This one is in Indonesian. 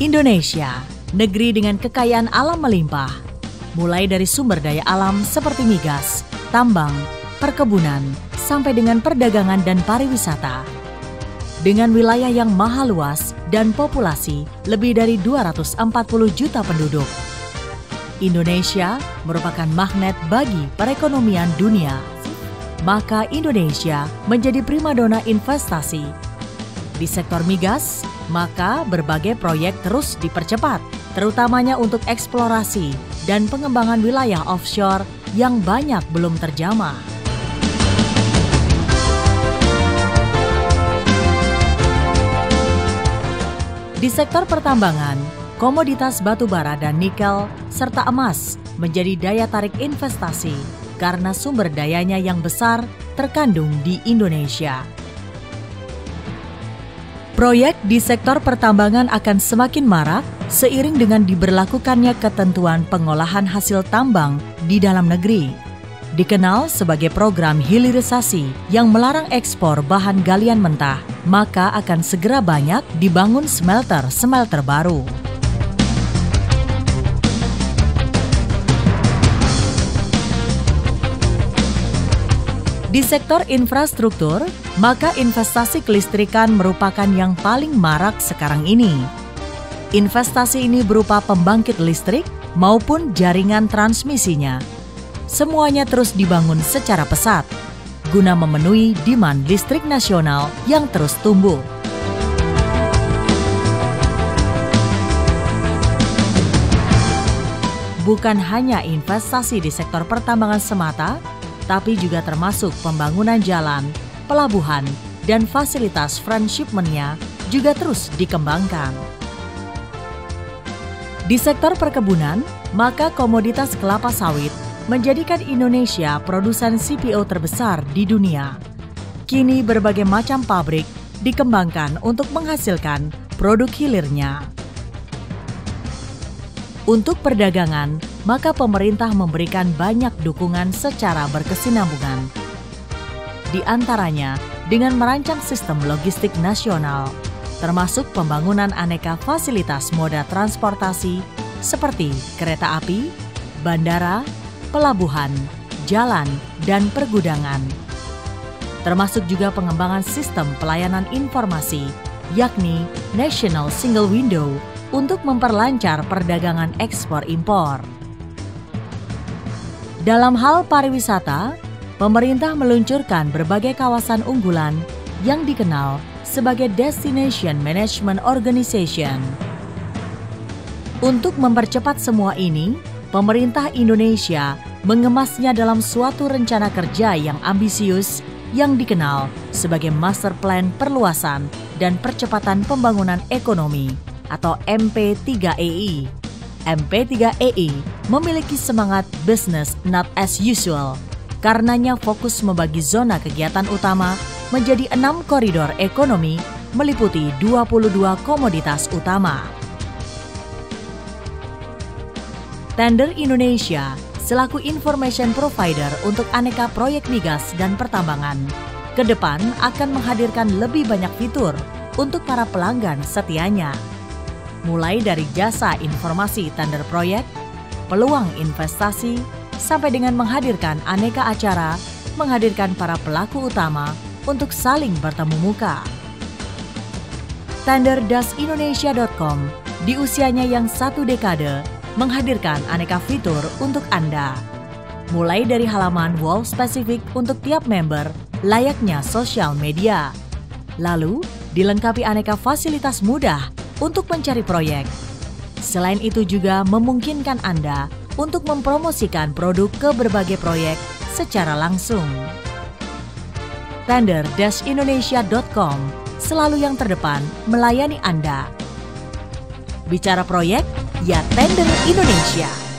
Indonesia, negeri dengan kekayaan alam melimpah, mulai dari sumber daya alam seperti migas, tambang, perkebunan, sampai dengan perdagangan dan pariwisata. Dengan wilayah yang maha luas dan populasi lebih dari 240 juta penduduk, Indonesia merupakan magnet bagi perekonomian dunia. Maka Indonesia menjadi primadona investasi. Di sektor migas, maka berbagai proyek terus dipercepat, terutamanya untuk eksplorasi dan pengembangan wilayah offshore yang banyak belum terjamah. Di sektor pertambangan, komoditas batu bara dan nikel serta emas menjadi daya tarik investasi karena sumber dayanya yang besar terkandung di Indonesia. Proyek di sektor pertambangan akan semakin marak seiring dengan diberlakukannya ketentuan pengolahan hasil tambang di dalam negeri. Dikenal sebagai program hilirisasi yang melarang ekspor bahan galian mentah, maka akan segera banyak dibangun smelter-smelter baru. Di sektor infrastruktur, maka investasi kelistrikan merupakan yang paling marak sekarang ini. Investasi ini berupa pembangkit listrik maupun jaringan transmisinya. Semuanya terus dibangun secara pesat, guna memenuhi demand listrik nasional yang terus tumbuh. Bukan hanya investasi di sektor pertambangan semata, tapi juga termasuk pembangunan jalan, pelabuhan, dan fasilitas transshipment-nya juga terus dikembangkan. Di sektor perkebunan, maka komoditas kelapa sawit menjadikan Indonesia produsen CPO terbesar di dunia. Kini berbagai macam pabrik dikembangkan untuk menghasilkan produk hilirnya. Untuk perdagangan, maka pemerintah memberikan banyak dukungan secara berkesinambungan. Di antaranya dengan merancang sistem logistik nasional, termasuk pembangunan aneka fasilitas moda transportasi seperti kereta api, bandara, pelabuhan, jalan, dan pergudangan. Termasuk juga pengembangan sistem pelayanan informasi, yakni National Single Window, untuk memperlancar perdagangan ekspor-impor. Dalam hal pariwisata, pemerintah meluncurkan berbagai kawasan unggulan yang dikenal sebagai Destination Management Organization. Untuk mempercepat semua ini, pemerintah Indonesia mengemasnya dalam suatu rencana kerja yang ambisius yang dikenal sebagai Master Plan Perluasan dan Percepatan Pembangunan Ekonomi atau MP3EI. MP3EI memiliki semangat business not as usual. Karenanya fokus membagi zona kegiatan utama menjadi 6 koridor ekonomi meliputi 22 komoditas utama. Tender Indonesia selaku information provider untuk aneka proyek migas dan pertambangan, ke depan akan menghadirkan lebih banyak fitur untuk para pelanggan setianya. Mulai dari jasa informasi tender proyek, peluang investasi, sampai dengan menghadirkan aneka acara, menghadirkan para pelaku utama untuk saling bertemu muka. Tender-Indonesia.com di usianya yang 1 dekade menghadirkan aneka fitur untuk Anda. Mulai dari halaman wall spesifik untuk tiap member layaknya sosial media. Lalu dilengkapi aneka fasilitas mudah untuk mencari proyek. Selain itu juga memungkinkan Anda untuk mempromosikan produk ke berbagai proyek secara langsung. Tender-Indonesia.com selalu yang terdepan melayani Anda. Bicara proyek, ya Tender Indonesia.